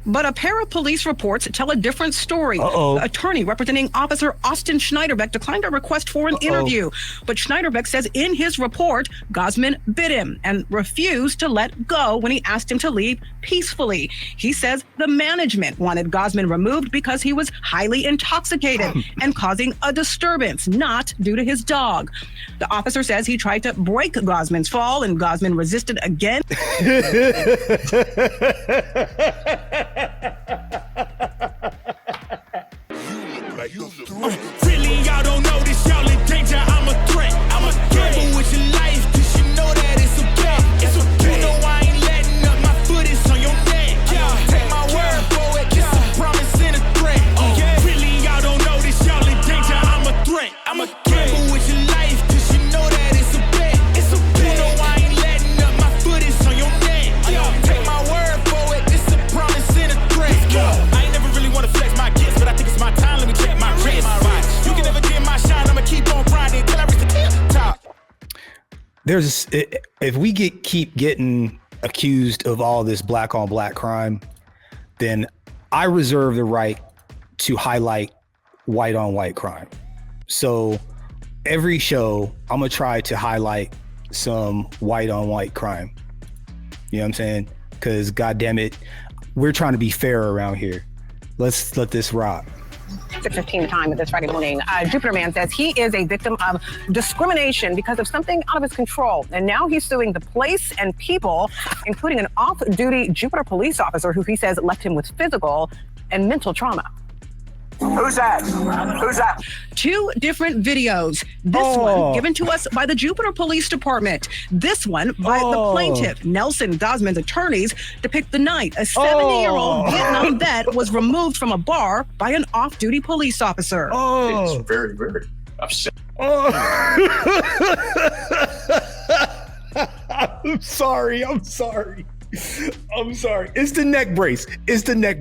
But a pair of police reports tell a different story. Uh-oh. The attorney representing Officer Austin Schneiderbeck declined a request for an interview. But Schneiderbeck says in his report, Gosman bit him and refused to let go when he asked him to leave peacefully. He says the management wanted Gosman removed because he was highly intoxicated and causing a disturbance, not due to his dog. The officer says he tried to break Gosman's fall and Gosman resisted again. Really, y'all don't know this, y'all in danger. I'm a threat. I'm a gamble with your life, cause you know that it's a bet. It's a bet. You know I ain't letting up, my foot is on your neck. Take my word for it, it's a promise and a threat. Really, y'all don't know this, y'all in danger. I'm a threat. I'm a gamble with your life, cause you know that it's a bet. It's a bet. You know I ain't letting up, my foot is on your neck. Take my word for it, it's a promise and a threat. I ain't never really wanna flex my gifts, but I think it's my time. Let me check my wrist. You can never get my shine. I'ma keep on grinding till I reach the tip top. If we keep getting accused of all this black on black crime, then I reserve the right to highlight white on white crime. So every show, I'm gonna try to highlight some white on white crime. You know what I'm saying? Because goddamn it, we're trying to be fair around here. Let's let this rock. 6:15 time this Friday morning. Jupiter Man says he is a victim of discrimination because of something out of his control. And now he's suing the place and people, including an off-duty Jupiter police officer who he says left him with physical and mental trauma. Who's that? Who's that? Two different videos. This one given to us by the Jupiter Police Department. This one by the plaintiff. Nelson Gosman's attorneys depict the night a 70-year-old Vietnam vet was removed from a bar by an off-duty police officer. It's very, very upsetting. I'm sorry. It's the neck brace. The neck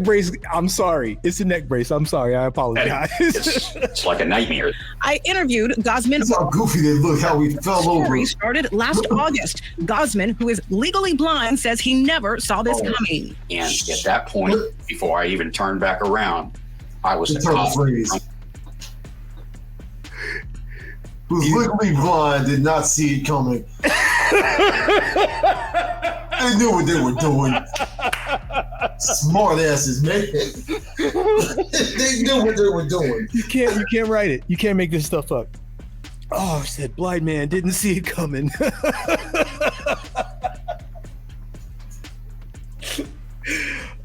brace. I'm sorry. It's the neck brace. I'm sorry. I apologize. It's like a nightmare. I interviewed Gosman. That's how goofy they look, how we fell over. Story started last August. Gosman, who is legally blind, says he never saw this coming. And at that point, before I even turned back around, I was a cop. Who's legally blind did not see it coming. They knew what they were doing. Smart asses, man. They knew what they were doing. You can't write it. You can't make this stuff up. Oh, said blind man didn't see it coming.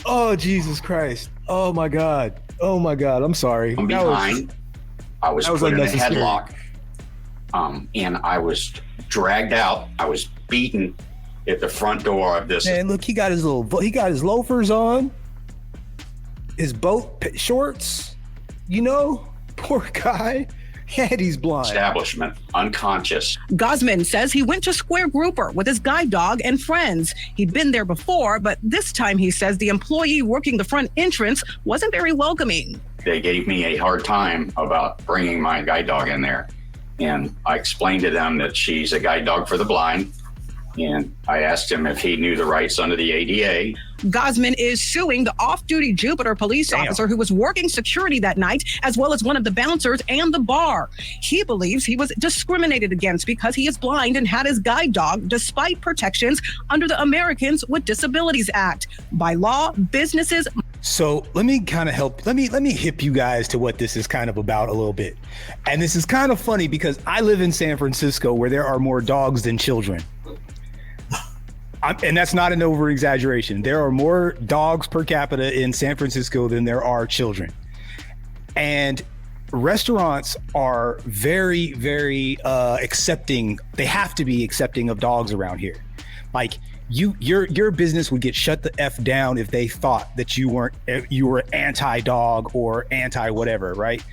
Oh, Jesus Christ. Oh my God. I'm sorry. From behind, I was put in a headlock. And I was dragged out. I was beaten at the front door of this. Man, look, he got his loafers on, his boat shorts. Poor guy. And he's blind. Establishment, unconscious. Gosman says he went to Square Grouper with his guide dog and friends. He'd been there before, but this time he says the employee working the front entrance wasn't very welcoming. They gave me a hard time about bringing my guide dog in there. And I explained to them that she's a guide dog for the blind. And I asked him if he knew the rights under the ADA. Gosman is suing the off-duty Jupiter police officer who was working security that night, as well as one of the bouncers and the bar. He believes he was discriminated against because he is blind and had his guide dog, despite protections under the Americans with Disabilities Act. By law, businesses... So let me kind of help. Let me hip you guys to what this is kind of about a little bit. And this is kind of funny because I live in San Francisco where there are more dogs than children. And that's not an over exaggeration. There are more dogs per capita in San Francisco than there are children. And restaurants are very, very accepting. They have to be accepting of dogs around here. Like your business would get shut the F down if they thought that you were anti-dog or anti-whatever, right?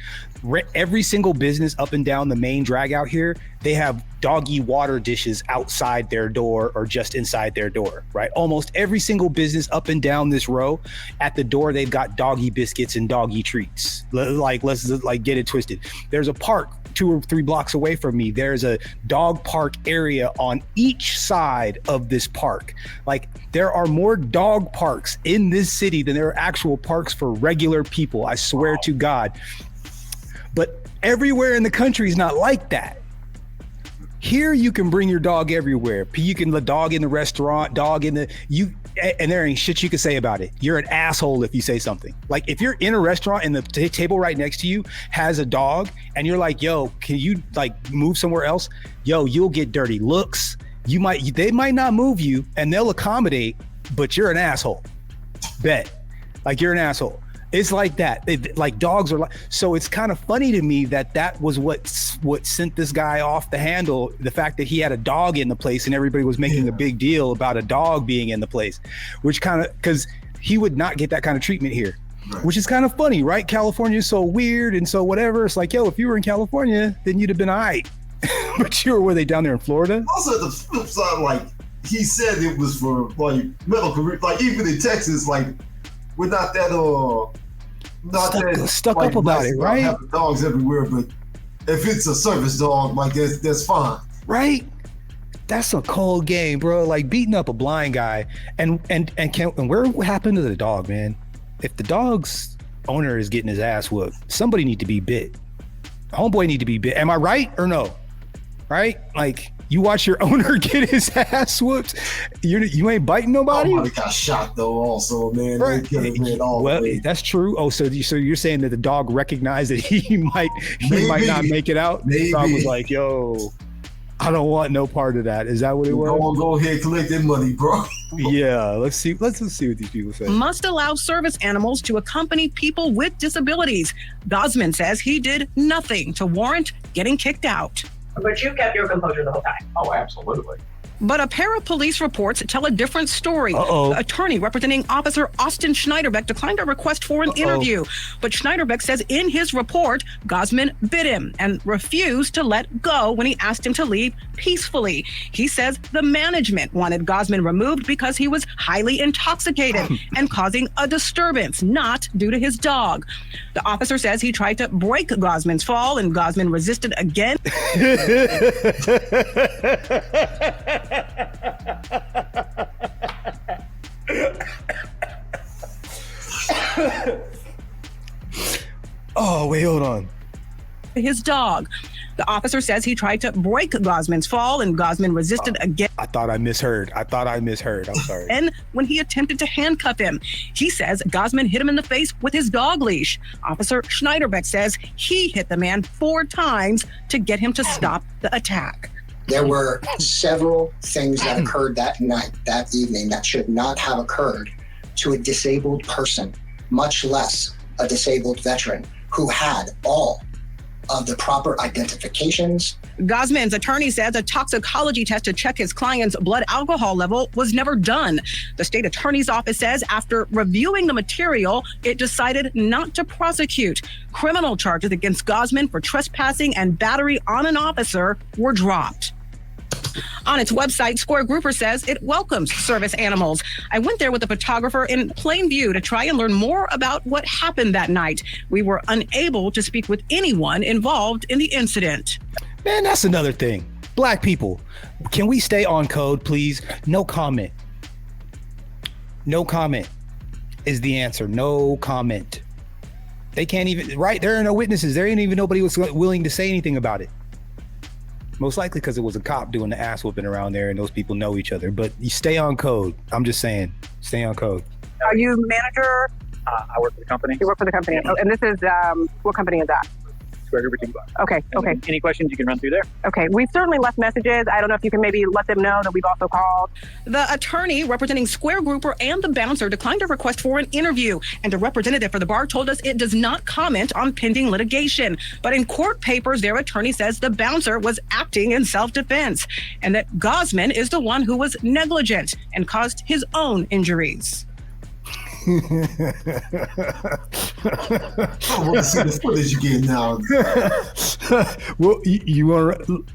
every single business up and down the main drag out here, they have doggy water dishes outside their door or just inside their door, right? Almost every single business up and down this row, at the door, they've got doggy biscuits and doggy treats. Let's get it twisted. There's a park 2 or 3 blocks away from me. There's a dog park area on each side of this park. Like, there are more dog parks in this city than there are actual parks for regular people. I swear to God. But everywhere in the country is not like that. Here you can bring your dog everywhere. You can the dog in the restaurant, and there ain't shit you can say about it. You're an asshole if you say something. Like, if you're in a restaurant and the table right next to you has a dog and you're like, yo, can you like move somewhere else? Yo, you'll get dirty looks. They might not move you and they'll accommodate, but you're an asshole. Bet. Like, you're an asshole. It's like that. Like, dogs are like, so it's kind of funny to me that was what sent this guy off the handle. The fact that he had a dog in the place and everybody was making a big deal about a dog being in the place, which kind of, because he would not get that kind of treatment here, which is kind of funny, right? California is so weird and so whatever. It's like, yo, if you were in California, then you'd have been all right. But were they down there in Florida? Also, the flip side, like, he said it was for like medical, like even in Texas, like, we're not that stuck up about it, right? Having dogs everywhere, but if it's a service dog, like that's fine, right? That's a cold game, bro. Like, beating up a blind guy, and where happened to the dog, man? If the dog's owner is getting his ass whooped, somebody need to be bit. Homeboy need to be bit. Am I right or no? Right? Like, you watch your owner get his ass whooped, you ain't biting nobody. Somebody got shot though, also, man. Right. Well, that's true. Oh, so you're saying that the dog recognized that he might not make it out? Maybe. The dog was like, yo, I don't want no part of that. Is that what it was? Go ahead, collect that money, bro. Yeah, let's see what these people say. Must allow service animals to accompany people with disabilities. Gosman says he did nothing to warrant getting kicked out. But you kept your composure the whole time. Oh, absolutely. But a pair of police reports tell a different story. Uh-oh. The attorney representing Officer Austin Schneiderbeck declined a request for an interview. But Schneiderbeck says in his report, Gosman bit him and refused to let go when he asked him to leave peacefully. He says the management wanted Gosman removed because he was highly intoxicated and causing a disturbance, not due to his dog. The officer says he tried to break Gosman's fall and Gosman resisted again. Oh, wait, hold on. His dog. The officer says he tried to break Gosman's fall and Gosman resisted again. I thought I misheard. I'm sorry. And when he attempted to handcuff him, he says Gosman hit him in the face with his dog leash. Officer Schneiderbeck says he hit the man 4 times to get him to stop the attack. There were several things that occurred that night, that evening, that should not have occurred to a disabled person, much less a disabled veteran who had all of the proper identifications. Gosman's attorney says a toxicology test to check his client's blood alcohol level was never done. The state attorney's office says after reviewing the material, it decided not to prosecute. Criminal charges against Gosman for trespassing and battery on an officer were dropped. On its website, Square Grouper says it welcomes service animals. I went there with a photographer in plain view to try and learn more about what happened that night. We were unable to speak with anyone involved in the incident. Man, that's another thing. Black people, can we stay on code, please? No comment. No comment is the answer. No comment. They can't even, right? There are no witnesses. There ain't even nobody was willing to say anything about it. Most likely because it was a cop doing the ass whooping around there and those people know each other. But you stay on code. I'm just saying, stay on code. Are you manager? I work for the company. You work for the company. Oh, and this is, what company is that? Square Grouper Team Bar. Okay. Any questions you can run through there? Okay, we've certainly left messages. I don't know if you can maybe let them know that we've also called. The attorney representing Square Grouper and the bouncer declined a request for an interview, and a representative for the bar told us it does not comment on pending litigation. But in court papers, their attorney says the bouncer was acting in self-defense and that Gosman is the one who was negligent and caused his own injuries. I want to see the footage again now. Well, you want to?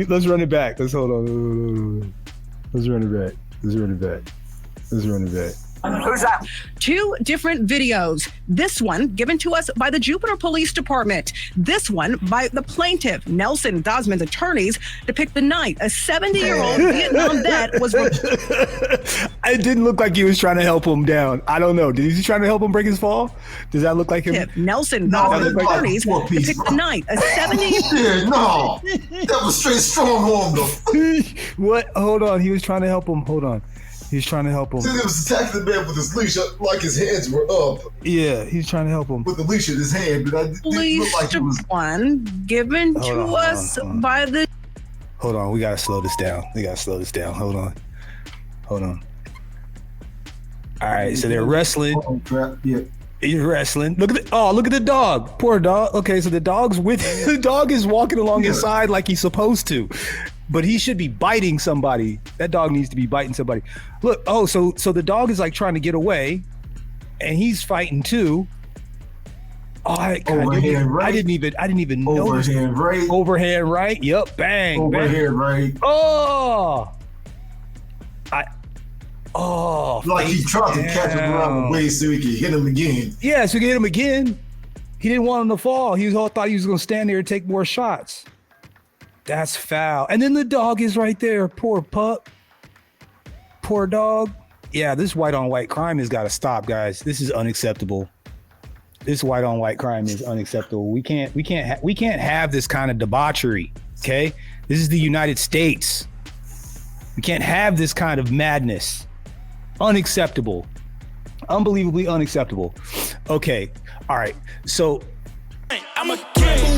Let's run it back. Let's hold on. Let's run it back. Who's that? 2 different videos. This one given to us by the Jupiter Police Department. This one by the plaintiff. Nelson Gosman's attorneys depict the night a 70-year-old Vietnam vet was. It didn't look like he was trying to help him down. I don't know. Did he trying to help him break his fall? Does that look like him? Nelson No, Gosman's it looked like attorneys a 4-piece. depict the night a 70. Yeah, no. That was straight strong arm though. What? Hold on. He was trying to help him. Hold on. He was trying to help him. See, he was attacking the man with his leash, like his hands were up Yeah, he's trying to help him. with the leash in his hand, but I didn't Police look like he was. one given Hold to on, us hold on. by the. Hold on. We gotta slow this down. Hold on. All right. So they're wrestling. Oh crap! Yeah. He's wrestling. Look at the dog. Poor dog. Okay, so the dog's with the dog is walking along his side like he's supposed to, but he should be biting somebody. That dog needs to be biting somebody. Look. Oh, so the dog is like trying to get away, and he's fighting too. Oh, I didn't even notice. Overhand right. Overhand right. Yep. Bang. Overhand right. Oh. Like he tried to catch him around the waist so he could hit him again. Yeah, so he could hit him again. He didn't want him to fall. He thought he was going to stand there and take more shots. That's foul. And then the dog is right there. Poor pup. Poor dog. Yeah, this white on white crime has got to stop, guys. This is unacceptable. This white on white crime is unacceptable. We can't have this kind of debauchery. Okay, this is the United States. We can't have this kind of madness. Unacceptable. Unbelievably unacceptable. Okay. All right. So I'm a gamble